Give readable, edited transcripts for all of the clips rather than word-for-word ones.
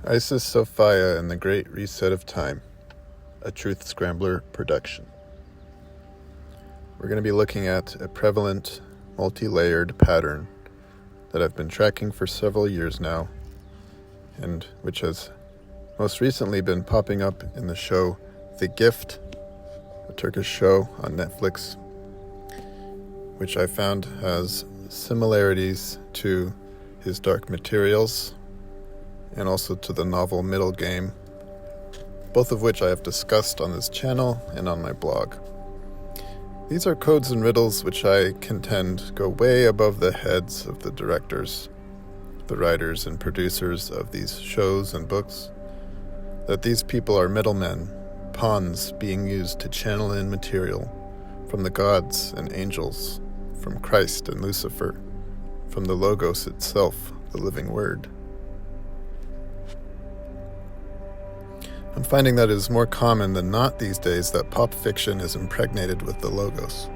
Isis Sophia and the Great Reset of Time, a Truth Scrambler production. We're going to be looking at a prevalent, multi-layered pattern that I've been tracking for several years now, and which has most recently been popping up in the show The Gift, a Turkish show on Netflix, which I found has similarities to his Dark Materials and also to the novel Middle Game, both of which I have discussed on this channel and on my blog. These are codes and riddles which I contend go way above the heads of the directors, the writers and producers of these shows and books, that these people are middlemen, pawns being used to channel in material from the gods and angels, from Christ and Lucifer, from the Logos itself, the living word. I'm finding that it is more common than not these days that pop fiction is impregnated with the Logos.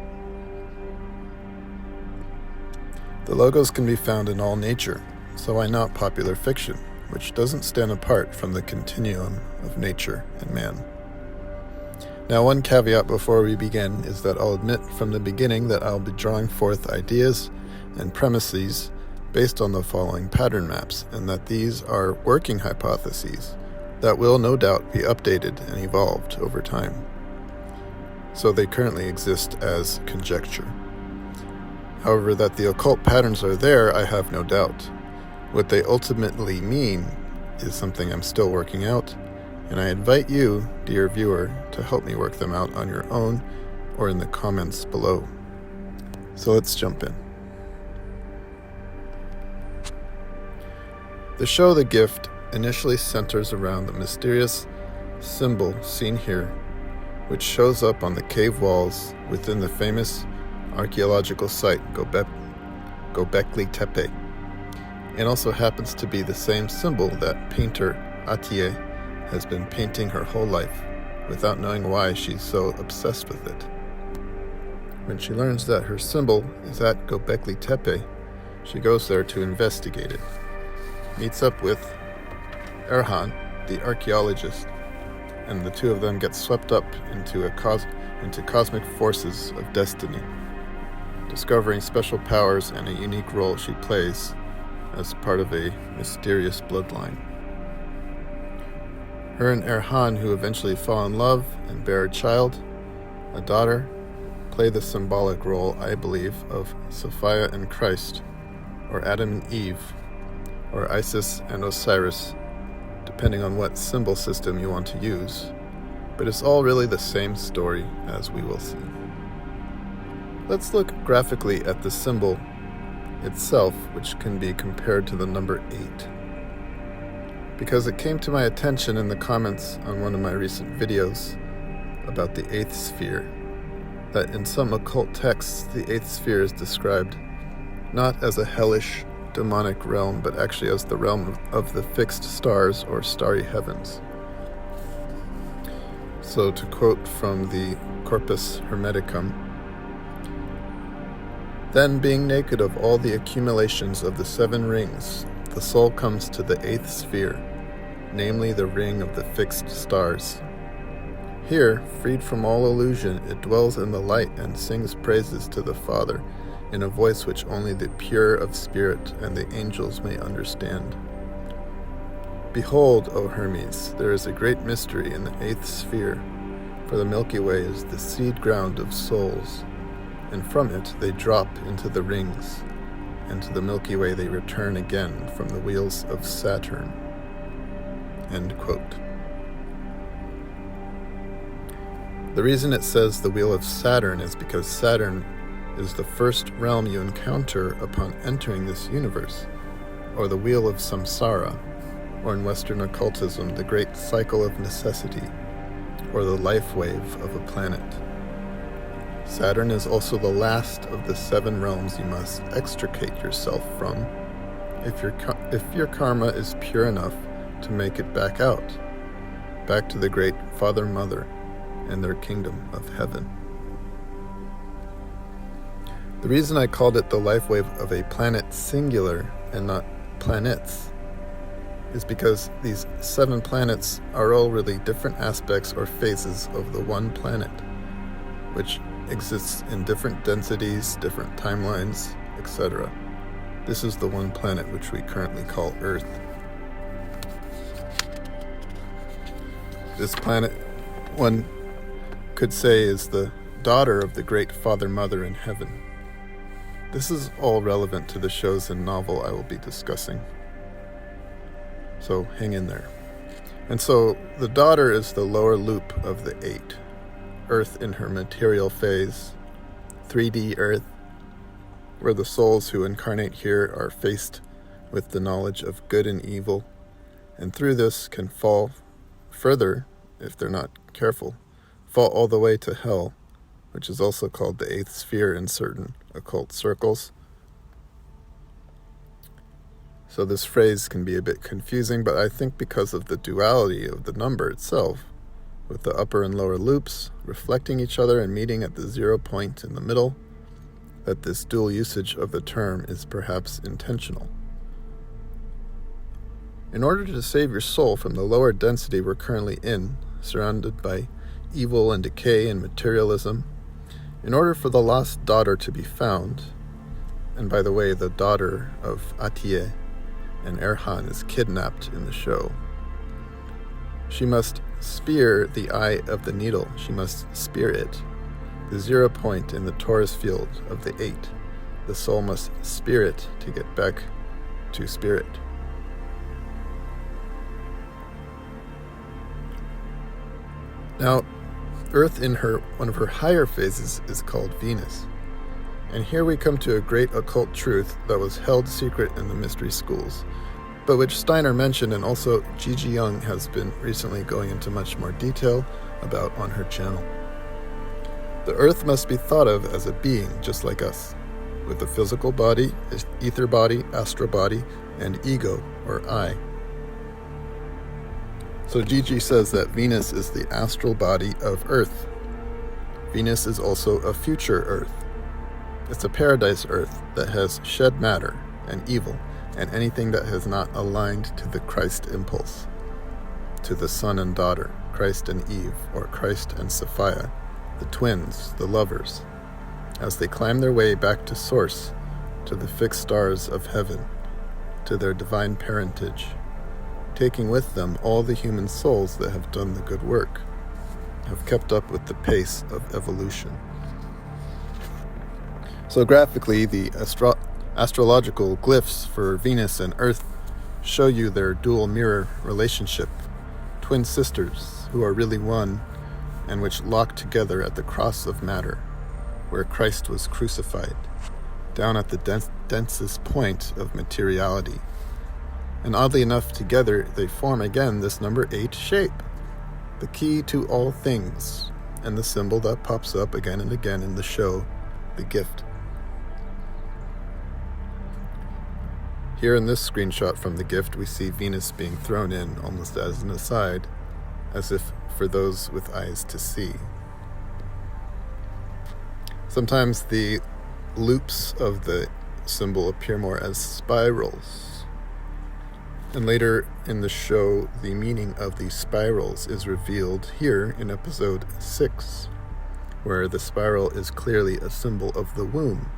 The Logos can be found in all nature, so why not popular fiction, which doesn't stand apart from the continuum of nature and man? Now, one caveat before we begin is that I'll admit from the beginning that I'll be drawing forth ideas and premises based on the following pattern maps, and that these are working hypotheses that will no doubt be updated and evolved over time. So they currently exist as conjecture. However, that the occult patterns are there, I have no doubt. What they ultimately mean is something I'm still working out, and I invite you, dear viewer, to help me work them out on your own or in the comments below. So let's jump in. The show The Gift initially centers around the mysterious symbol seen here, which shows up on the cave walls within the famous archaeological site Göbekli Tepe, and also happens to be the same symbol that painter Atiye has been painting her whole life without knowing why she's so obsessed with it. When she learns that her symbol is at Göbekli Tepe, she goes there to investigate it, meets up with Erhan, the archaeologist, and the two of them get swept up into cosmic forces of destiny, discovering special powers and a unique role she plays as part of a mysterious bloodline. Her and Erhan, who eventually fall in love and bear a child, a daughter, play the symbolic role, I believe, of Sophia and Christ, or Adam and Eve, or Isis and Osiris, depending on what symbol system you want to use, but it's all really the same story, as we will see. Let's look graphically at the symbol itself, which can be compared to the number 8. Because it came to my attention in the comments on one of my recent videos about the 8th sphere, that in some occult texts, the 8th sphere is described not as a hellish, demonic realm, but actually as the realm of the fixed stars or starry heavens. So to quote from the Corpus Hermeticum, "Then being naked of all the accumulations of the 7 rings, the soul comes to the 8th sphere, namely the ring of the fixed stars. Here, freed from all illusion, it dwells in the light and sings praises to the Father, in a voice which only the pure of spirit and the angels may understand. Behold, O Hermes, there is a great mystery in the 8th sphere, for the Milky Way is the seed ground of souls, and from it they drop into the rings, and to the Milky Way they return again from the wheels of Saturn." End quote. The reason it says the wheel of Saturn is because Saturn is the first realm you encounter upon entering this universe, or the wheel of samsara, or in Western occultism, the great cycle of necessity, or the life wave of a planet. Saturn is also the last of the 7 realms you must extricate yourself from if your karma is pure enough to make it back out, back to the great Father Mother and their kingdom of heaven. The reason I called it the life wave of a planet singular and not planets is because these 7 planets are all really different aspects or phases of the one planet, which exists in different densities, different timelines, etc. This is the one planet which we currently call Earth. This planet, one could say, is the daughter of the great Father-Mother in heaven. This is all relevant to the shows and novel I will be discussing. So hang in there. And so the daughter is the lower loop of the 8. Earth in her material phase, 3D Earth, where the souls who incarnate here are faced with the knowledge of good and evil, and through this can fall further, if they're not careful, fall all the way to hell, which is also called the 8th sphere in certain occult circles. So this phrase can be a bit confusing, but I think because of the duality of the number itself, with the upper and lower loops reflecting each other and meeting at the 0 point in the middle, that this dual usage of the term is perhaps intentional. In order to save your soul from the lower density we're currently in, surrounded by evil and decay and materialism, in order for the lost daughter to be found, and by the way, the daughter of Atiye and Erhan is kidnapped in the show, she must spear the eye of the needle. She must spear it, the 0 point in the torus field of the 8. The soul must spear it to get back to spirit. Now, Earth in one of her higher phases is called Venus. And here we come to a great occult truth that was held secret in the mystery schools, but which Steiner mentioned and also Gigi Young has been recently going into much more detail about on her channel. The Earth must be thought of as a being just like us, with a physical body, ether body, astral body, and ego, or I. So Gigi says that Venus is the astral body of Earth. Venus is also a future Earth. It's a paradise Earth that has shed matter and evil and anything that has not aligned to the Christ impulse, to the son and daughter, Christ and Eve, or Christ and Sophia, the twins, the lovers, as they climb their way back to source, to the fixed stars of heaven, to their divine parentage, taking with them all the human souls that have done the good work, have kept up with the pace of evolution. So graphically, the astrological glyphs for Venus and Earth show you their dual mirror relationship, twin sisters who are really one and which lock together at the cross of matter, where Christ was crucified, down at the densest point of materiality. And oddly enough, together they form again this number 8 shape, the key to all things, and the symbol that pops up again and again in the show, the gift. Here in this screenshot from the gift, we see Venus being thrown in almost as an aside, as if for those with eyes to see. Sometimes the loops of the symbol appear more as spirals. And later in the show, the meaning of these spirals is revealed here in episode 6, where the spiral is clearly a symbol of the womb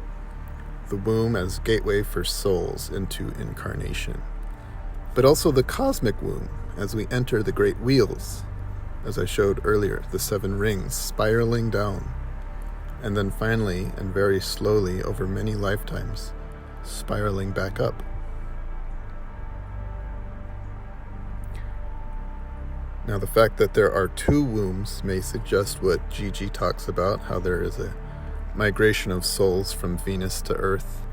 as gateway for souls into incarnation, but also the cosmic womb as we enter the great wheels, as I showed earlier, the 7 rings spiraling down, and then finally and very slowly over many lifetimes spiraling back up. Now, the fact that there are 2 wombs may suggest what Gigi talks about, how there is a migration of souls from Venus to Earth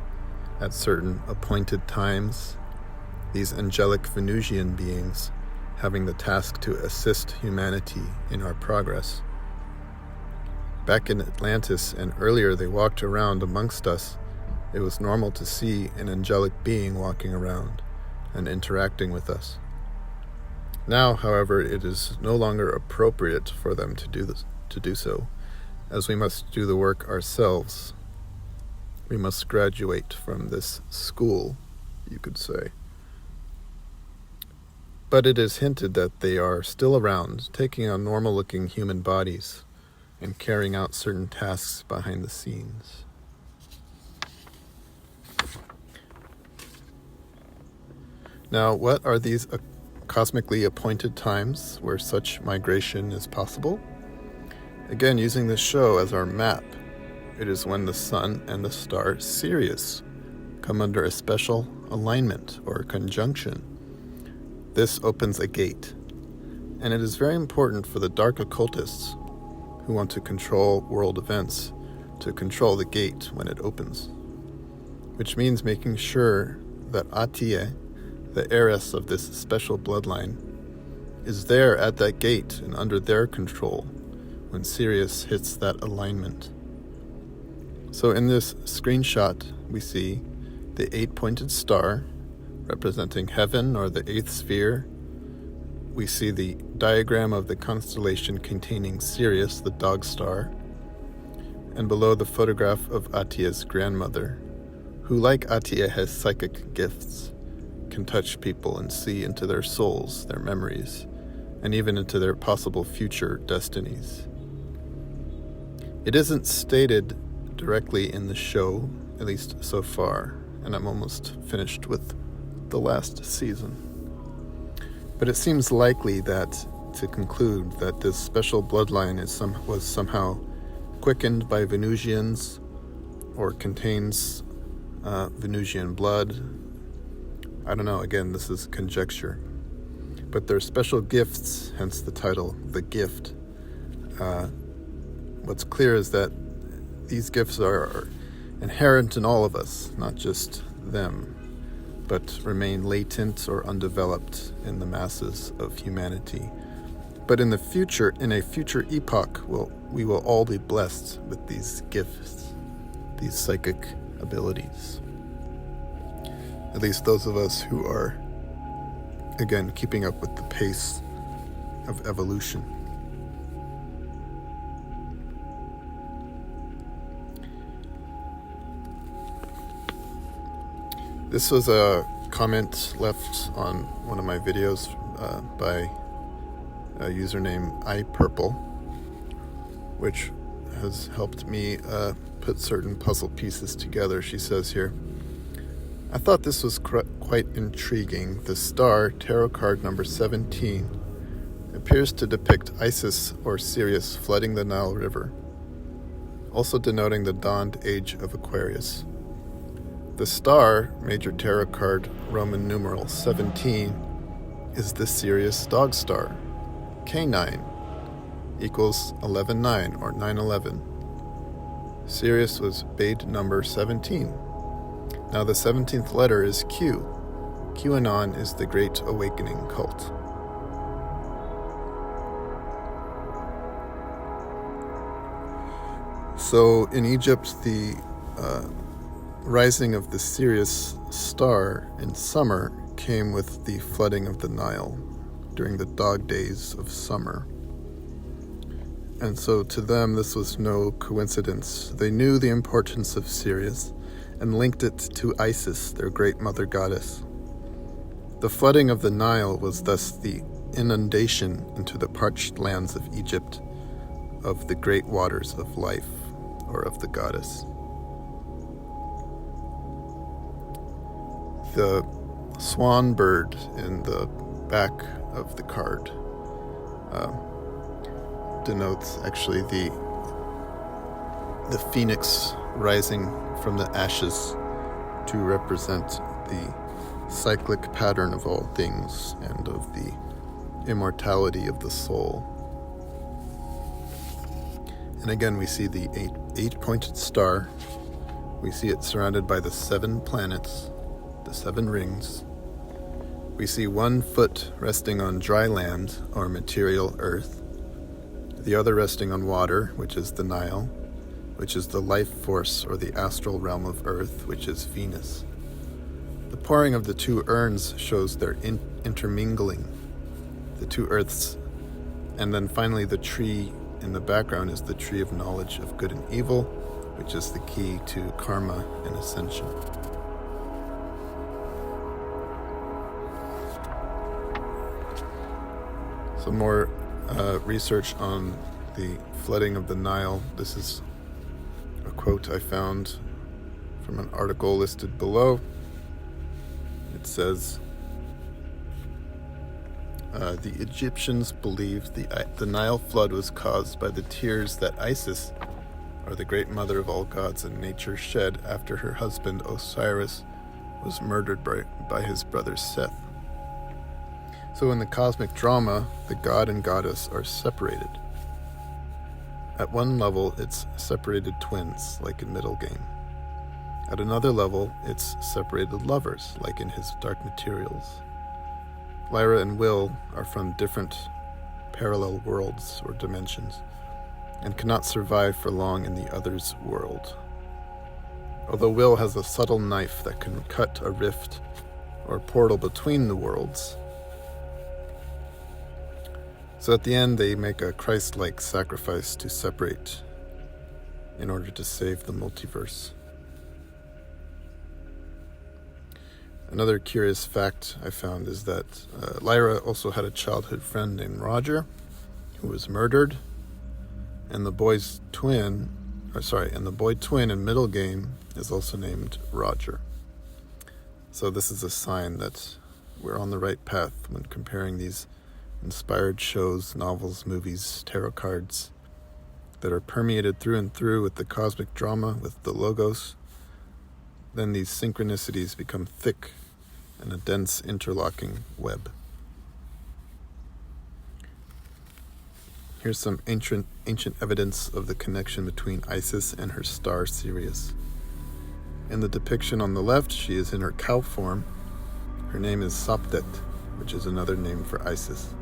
at certain appointed times, these angelic Venusian beings having the task to assist humanity in our progress. Back in Atlantis and earlier, they walked around amongst us. It was normal to see an angelic being walking around and interacting with us. Now, however, it is no longer appropriate for them to do so, as we must do the work ourselves. We must graduate from this school, you could say. But it is hinted that they are still around, taking on normal-looking human bodies and carrying out certain tasks behind the scenes. Now, what are these cosmically appointed times where such migration is possible? Again, using this show as our map, it is when the sun and the star Sirius come under a special alignment or conjunction. This opens a gate, and it is very important for the dark occultists who want to control world events to control the gate when it opens, which means making sure that Atiye, the heiress of this special bloodline, is there at that gate and under their control when Sirius hits that alignment. So in this screenshot, we see the 8-pointed star representing heaven or the 8th sphere. We see the diagram of the constellation containing Sirius, the dog star, and below the photograph of Atiye's grandmother, who, like Atiye, has psychic gifts, can touch people and see into their souls, their memories, and even into their possible future destinies. It isn't stated directly in the show, at least so far, and I'm almost finished with the last season. But it seems likely that, to conclude, that this special bloodline was somehow quickened by Venusians or contains Venusian blood. I don't know, again, this is conjecture. But their special gifts, hence the title, The Gift. What's clear is that these gifts are inherent in all of us, not just them, but remain latent or undeveloped in the masses of humanity. But in the future, in a future epoch, we will all be blessed with these gifts, these psychic abilities. At least those of us who are, again, keeping up with the pace of evolution. This was a comment left on one of my videos by a username iPurple, which has helped me put certain puzzle pieces together. She says here, I thought this was quite intriguing. The star, tarot card number 17, appears to depict Isis or Sirius flooding the Nile River, also denoting the dawned age of Aquarius. The star, major tarot card, Roman numeral 17, is the Sirius dog star. K9 equals 11-9 or 9/11. Sirius was bade number 17. Now the 17th letter is Q. QAnon is the Great Awakening cult. So in Egypt, the rising of the Sirius star in summer came with the flooding of the Nile during the dog days of summer. And so to them, this was no coincidence. They knew the importance of Sirius and linked it to Isis, their great mother goddess. The flooding of the Nile was thus the inundation into the parched lands of Egypt of the great waters of life, or of the goddess. The swan bird in the back of the card denotes actually the phoenix rising from the ashes to represent the cyclic pattern of all things and of the immortality of the soul. And again, we see the eight-pointed star. We see it surrounded by the 7 planets, the 7 rings. We see 1 foot resting on dry land, or material earth, the other resting on water, which is the Nile, which is the life force or the astral realm of earth, which is Venus. The pouring of the 2 urns shows their intermingling, the 2 earths, and then finally the tree in the background is the tree of knowledge of good and evil, which is the key to karma and ascension. Some more research on the flooding of the Nile. This is a quote I found from an article listed below. It says, the Egyptians believed the Nile flood was caused by the tears that Isis, or the great mother of all gods and nature, shed after her husband Osiris was murdered by his brother Seth. So in the cosmic drama, the god and goddess are separated. At one level, it's separated twins, like in Middle Game. At another level, it's separated lovers, like in his Dark Materials. Lyra and Will are from different parallel worlds or dimensions, and cannot survive for long in the other's world. Although Will has a subtle knife that can cut a rift or portal between the worlds. So at the end, they make a Christ-like sacrifice to separate in order to save the multiverse. Another curious fact I found is that Lyra also had a childhood friend named Roger, who was murdered, and the boy twin in Middle Game is also named Roger. So this is a sign that we're on the right path when comparing these inspired shows, novels, movies, tarot cards that are permeated through and through with the cosmic drama, with the logos. Then these synchronicities become thick and a dense interlocking web. Here's some ancient evidence of the connection between Isis and her star Sirius. In the depiction on the left, she is in her cow form. Her name is Sopdet, which is another name for Isis.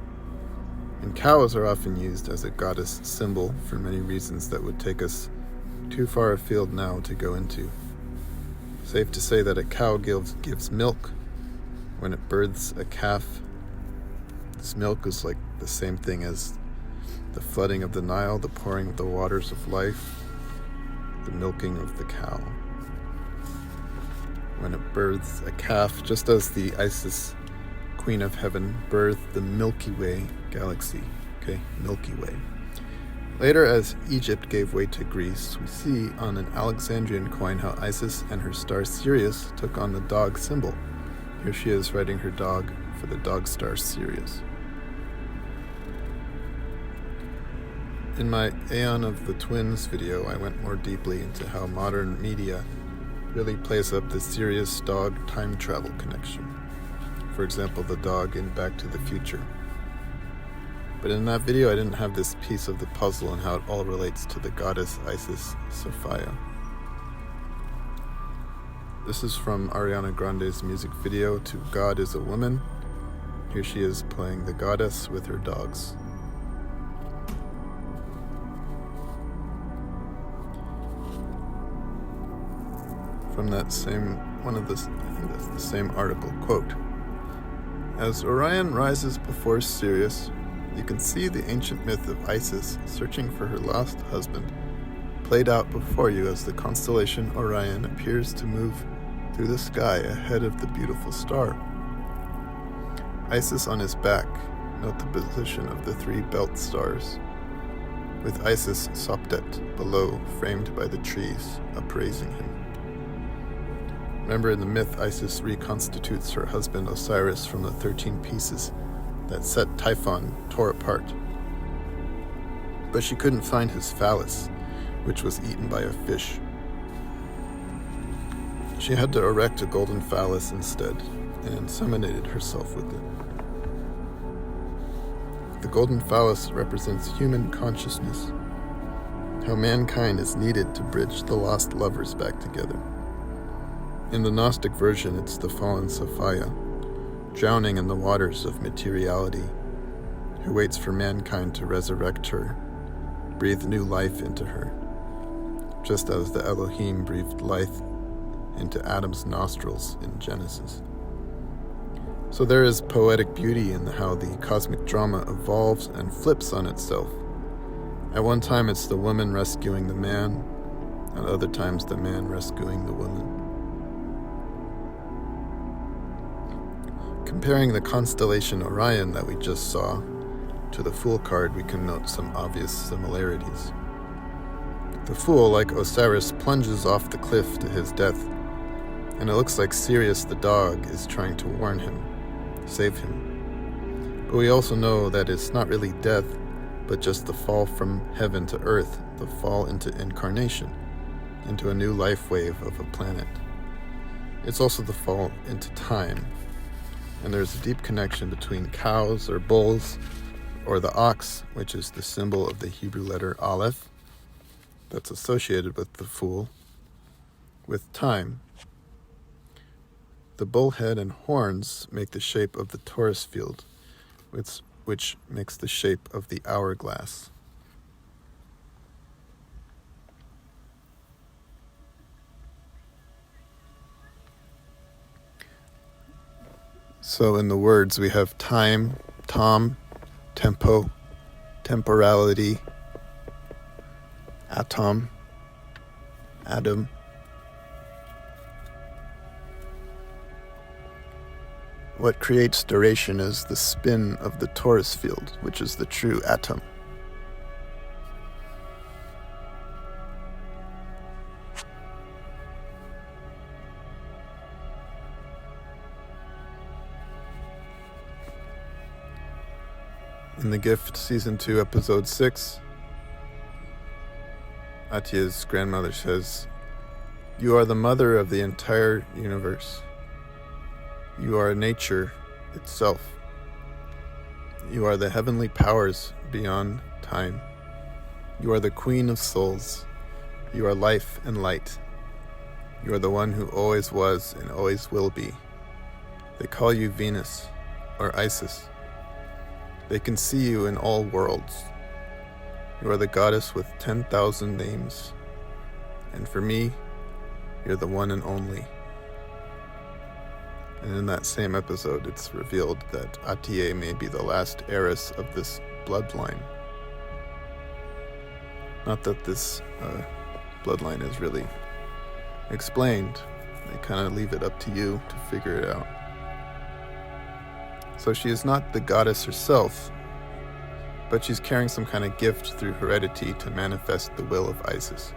And cows are often used as a goddess symbol for many reasons that would take us too far afield now to go into. Safe to say that a cow gives milk when it births a calf. This milk is like the same thing as the flooding of the Nile, the pouring of the waters of life, the milking of the cow. When it births a calf, just as the Isis, Queen of Heaven, birthed the Milky Way galaxy, Milky Way. Later, as Egypt gave way to Greece, we see on an Alexandrian coin how Isis and her star Sirius took on the dog symbol. Here she is riding her dog for the dog star Sirius. In my Aeon of the Twins video, I went more deeply into how modern media really plays up the Sirius dog time travel connection. For example, the dog in Back to the Future. But in that video, I didn't have this piece of the puzzle and how it all relates to the goddess Isis Sophia. This is from Ariana Grande's music video to God is a Woman. Here she is playing the goddess with her dogs. From that same I think that's the same article, quote, "As Orion rises before Sirius, you can see the ancient myth of Isis searching for her lost husband played out before you as the constellation Orion appears to move through the sky ahead of the beautiful star. Isis on his back, note the position of the three belt stars, with Isis Sopdet below, framed by the trees, upraising him. Remember, in the myth, Isis reconstitutes her husband Osiris from the 13 pieces that Set Typhon tore apart. But she couldn't find his phallus, which was eaten by a fish. She had to erect a golden phallus instead, and inseminated herself with it. The golden phallus represents human consciousness, how mankind is needed to bridge the lost lovers back together. In the Gnostic version, it's the fallen Sophia, drowning in the waters of materiality, who waits for mankind to resurrect her, breathe new life into her, just as the Elohim breathed life into Adam's nostrils in Genesis. So there is poetic beauty in how the cosmic drama evolves and flips on itself. At one time it's the woman rescuing the man, at other times the man rescuing the woman. Comparing the constellation Orion that we just saw to the Fool card, we can note some obvious similarities. The Fool, like Osiris, plunges off the cliff to his death, and it looks like Sirius the dog is trying to warn him, save him. But we also know that it's not really death, but just the fall from heaven to earth, the fall into incarnation, into a new life wave of a planet. It's also the fall into time, and there's a deep connection between cows or bulls, or the ox, which is the symbol of the Hebrew letter Aleph, that's associated with the Fool, with time. The bull head and horns make the shape of the Taurus field, which makes the shape of the hourglass. So in the words we have time, tom, tempo, temporality, atom, Adam. What creates duration is the spin of the Taurus field, which is the true atom. In The Gift, Season 2, Episode 6, Atiye's grandmother says, "You are the mother of the entire universe. You are nature itself. You are the heavenly powers beyond time. You are the queen of souls. You are life and light. You are the one who always was and always will be. They call you Venus or Isis. They can see you in all worlds. You are the goddess with 10,000 names. And for me, you're the one and only." And in that same episode, it's revealed that Atiye may be the last heiress of this bloodline. Not that this bloodline is really explained. They kind of leave it up to you to figure it out. So she is not the goddess herself, but she's carrying some kind of gift through heredity to manifest the will of Isis.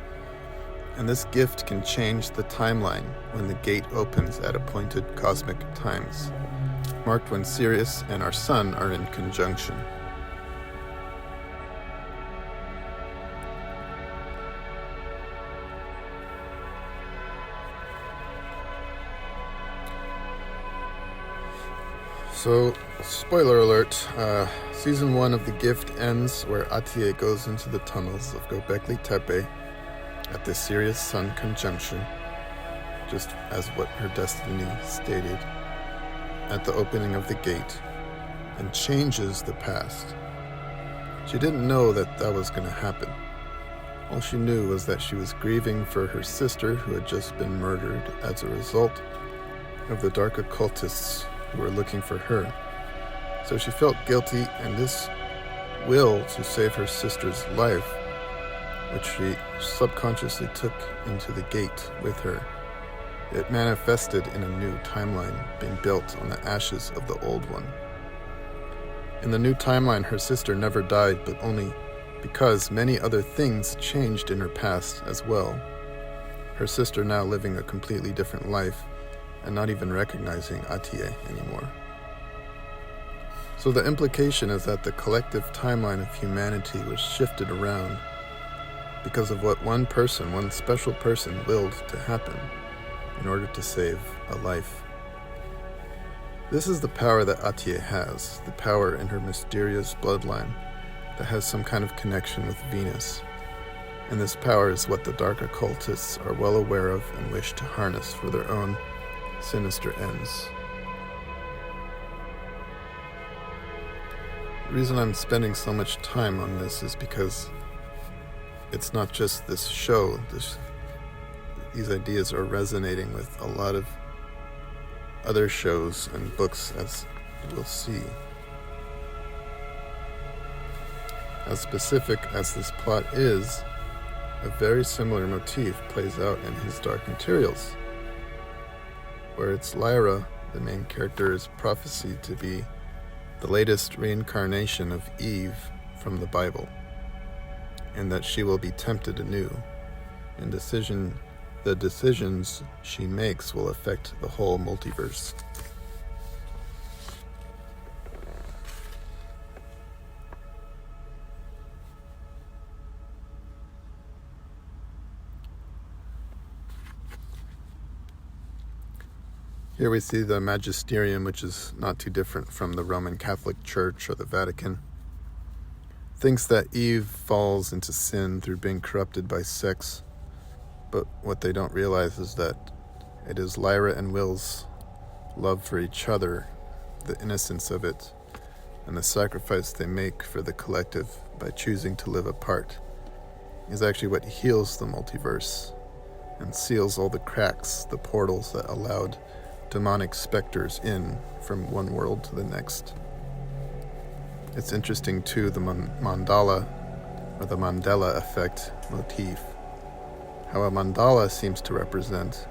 And this gift can change the timeline when the gate opens at appointed cosmic times, marked when Sirius and our sun are in conjunction. So, spoiler alert, Season 1 of The Gift ends where Atiye goes into the tunnels of Göbekli Tepe at the Sirius-Sun conjunction, just as what her destiny stated, at the opening of the gate, and changes the past. She didn't know that was going to happen. All she knew was that she was grieving for her sister who had just been murdered as a result of the dark occultists who were looking for her. So she felt guilty, and this will to save her sister's life, which she subconsciously took into the gate with her, it manifested in a new timeline being built on the ashes of the old one. In the new timeline, her sister never died, but only because many other things changed in her past as well. Her sister now living a completely different life and not even recognizing Atiye anymore. So the implication is that the collective timeline of humanity was shifted around because of what one person, one special person, willed to happen in order to save a life. This is the power that Atiye has, the power in her mysterious bloodline that has some kind of connection with Venus. And this power is what the dark occultists are well aware of and wish to harness for their own sinister ends. The reason I'm spending so much time on this is because it's not just this show. These ideas are resonating with a lot of other shows and books, as we'll see. As specific as this plot is, a very similar motif plays out in his Dark Materials, where it's Lyra, the main character, is prophesied to be the latest reincarnation of Eve from the Bible, and that she will be tempted anew, and the decisions she makes will affect the whole multiverse. Here we see the magisterium, which is not too different from the Roman Catholic Church or the Vatican. Thinks that Eve falls into sin through being corrupted by sex, but what they don't realize is that it is Lyra and Will's love for each other, the innocence of it, and the sacrifice they make for the collective by choosing to live apart, is actually what heals the multiverse and seals all the cracks, the portals that allowed demonic specters in from one world to the next. It's interesting too, the mandala or the Mandela effect motif, how a mandala seems to represent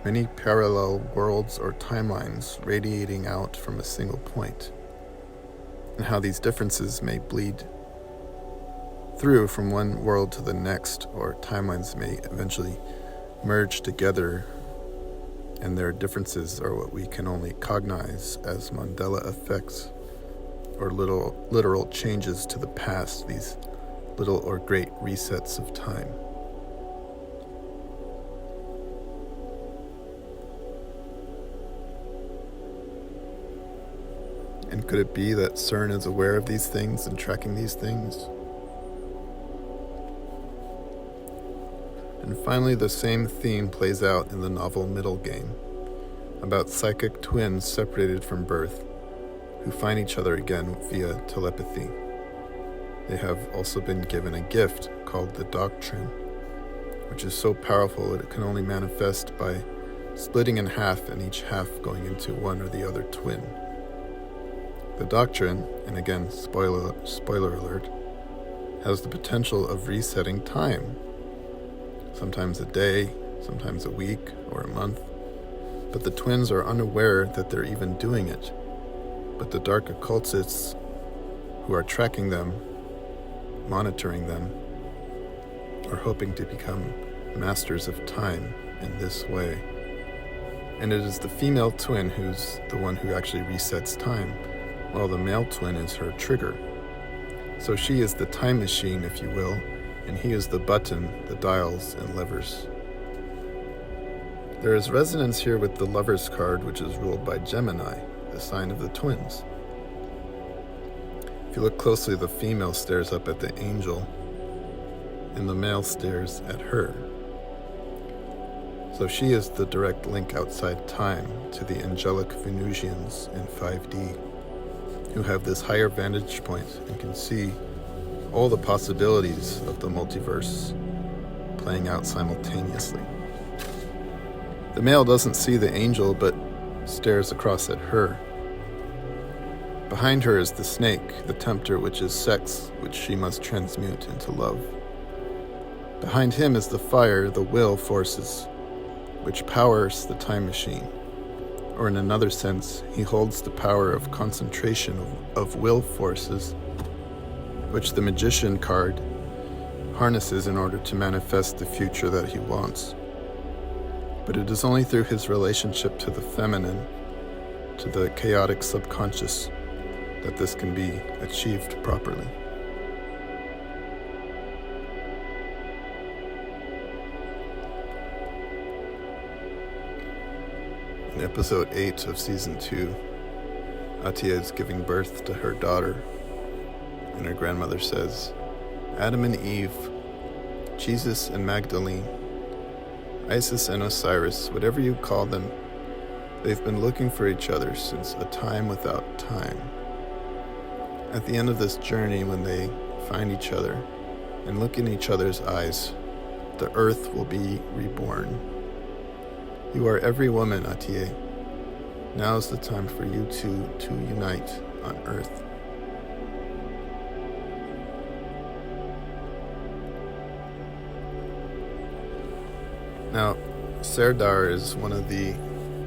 many parallel worlds or timelines radiating out from a single point, and how these differences may bleed through from one world to the next, or timelines may eventually merge together, and their differences are what we can only cognize as Mandela effects, or literal changes to the past, these little or great resets of time. And could it be that CERN is aware of these things and tracking these things? And finally, the same theme plays out in the novel Middle Game, about psychic twins separated from birth, who find each other again via telepathy. They have also been given a gift called the doctrine, which is so powerful that it can only manifest by splitting in half and each half going into one or the other twin. The doctrine, and again, spoiler alert, has the potential of resetting time. Sometimes a day, sometimes a week or a month, but the twins are unaware that they're even doing it. But the dark occultists who are tracking them, monitoring them, are hoping to become masters of time in this way. And it is the female twin who's the one who actually resets time, while the male twin is her trigger. So she is the time machine, if you will, and he is the button, the dials, and levers. There is resonance here with the Lover's card, which is ruled by Gemini, the sign of the twins. If you look closely, the female stares up at the angel, and the male stares at her. So she is the direct link outside time to the angelic Venusians in 5D, who have this higher vantage point and can see all the possibilities of the multiverse playing out simultaneously. The male doesn't see the angel, but stares across at her. Behind her is the snake, the tempter, which is sex, which she must transmute into love. Behind him is the fire, the will forces, which powers the time machine. Or in another sense, he holds the power of concentration of will forces, which the magician card harnesses in order to manifest the future that he wants. But it is only through his relationship to the feminine, to the chaotic subconscious, that this can be achieved properly. In episode 8 of season 2, Atia is giving birth to her daughter, and her grandmother says, Adam and Eve, Jesus and Magdalene, Isis and Osiris, whatever you call them, they've been looking for each other since a time without time. At the end of this journey, when they find each other and look in each other's eyes, the earth will be reborn. You are every woman, Atie. Now is the time for you two to unite on earth. Now, Serdar is one of the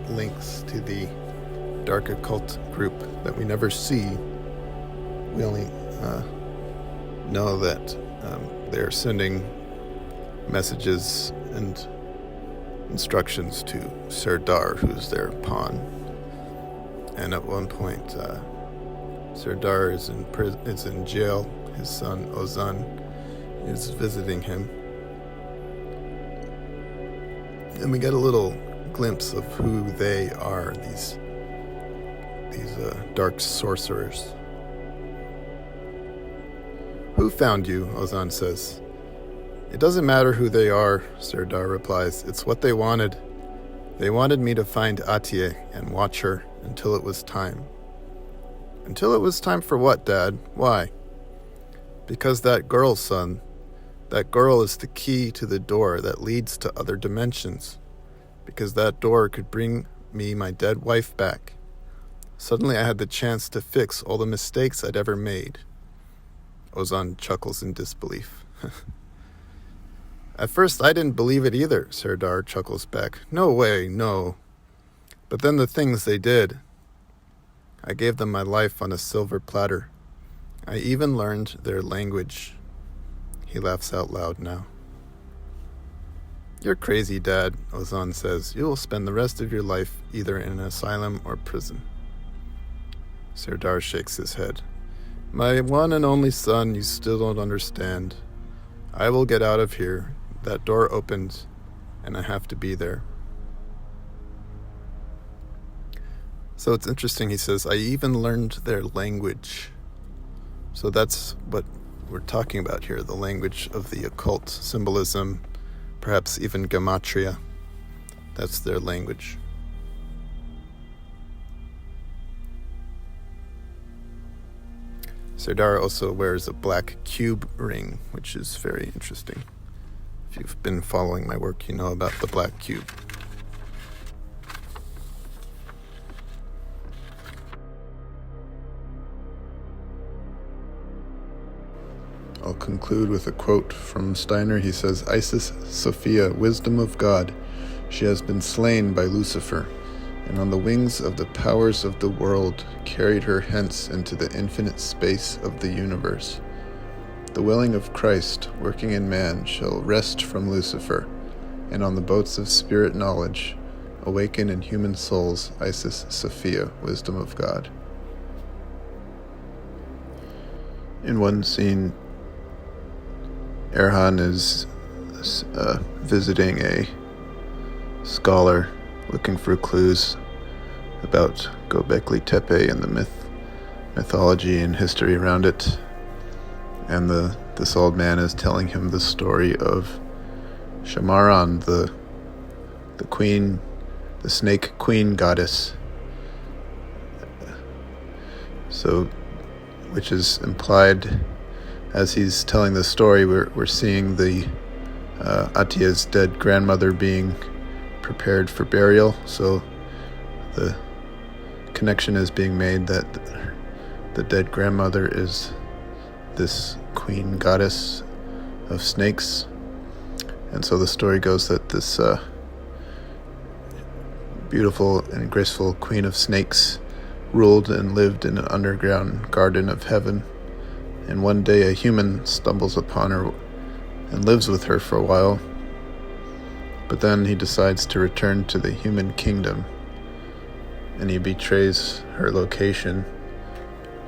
links to the dark occult group that we never see. We only know that they're sending messages and instructions to Serdar, who's their pawn. And at one point, Serdar is in jail. His son Ozan is visiting him, and we get a little glimpse of who they are. These dark sorcerers. "Who found you?" Ozan says. "It doesn't matter who they are," Serdar replies. "It's what they wanted. They wanted me to find Atiye and watch her until it was time." "Until it was time for what, Dad? Why?" "Because that girl, son. That girl is the key to the door that leads to other dimensions. Because that door could bring me my dead wife back. Suddenly I had the chance to fix all the mistakes I'd ever made." Ozan chuckles in disbelief. "At first I didn't believe it either," Serdar chuckles back. "No way, no. But then the things they did. I gave them my life on a silver platter. I even learned their language." He laughs out loud now. "You're crazy, Dad," Ozan says. "You will spend the rest of your life either in an asylum or prison." Serdar shakes his head. "My one and only son, you still don't understand. I will get out of here. That door opens, and I have to be there." So it's interesting, he says, "I even learned their language." So that's what we're talking about here, the language of the occult, symbolism, perhaps even gematria. That's their language. Serdar also wears a black cube ring, which is very interesting. If you've been following my work, you know about the black cube. I'll conclude with a quote from Steiner. He says, "Isis Sophia, wisdom of God, she has been slain by Lucifer, and on the wings of the powers of the world carried her hence into the infinite space of the universe. The willing of Christ, working in man, shall wrest from Lucifer, and on the boats of spirit knowledge awaken in human souls Isis Sophia, wisdom of God." In one scene, Erhan is visiting a scholar looking for clues about Göbekli Tepe and the mythology and history around it. And this old man is telling him the story of Shamaran, the queen, the snake queen goddess. So, which is implied as he's telling the story. We're seeing the Atiye's dead grandmother being prepared for burial. So the connection is being made that the dead grandmother is this queen goddess of snakes. And so the story goes that this beautiful and graceful queen of snakes ruled and lived in an underground garden of heaven. And one day a human stumbles upon her and lives with her for a while. But then he decides to return to the human kingdom, and he betrays her location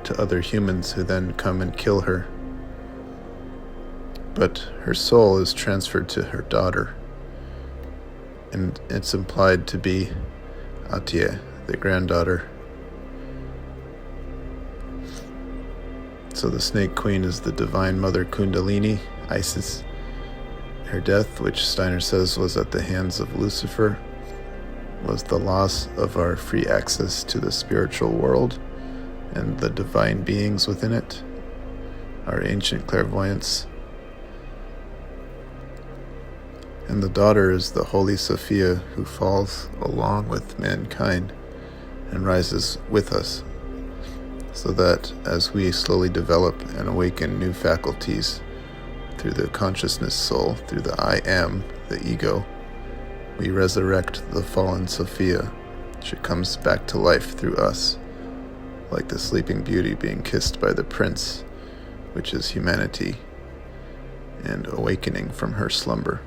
to other humans who then come and kill her. But her soul is transferred to her daughter, and it's implied to be Atiye, the granddaughter. So the snake queen is the divine mother Kundalini, Isis. Her death, which Steiner says was at the hands of Lucifer, was the loss of our free access to the spiritual world and the divine beings within it, our ancient clairvoyance. And the daughter is the Holy Sophia, who falls along with mankind and rises with us, so that as we slowly develop and awaken new faculties through the consciousness soul, through the I am, the ego, we resurrect the fallen Sophia She comes back to life through us, like the sleeping beauty being kissed by the prince, which is humanity, and awakening from her slumber.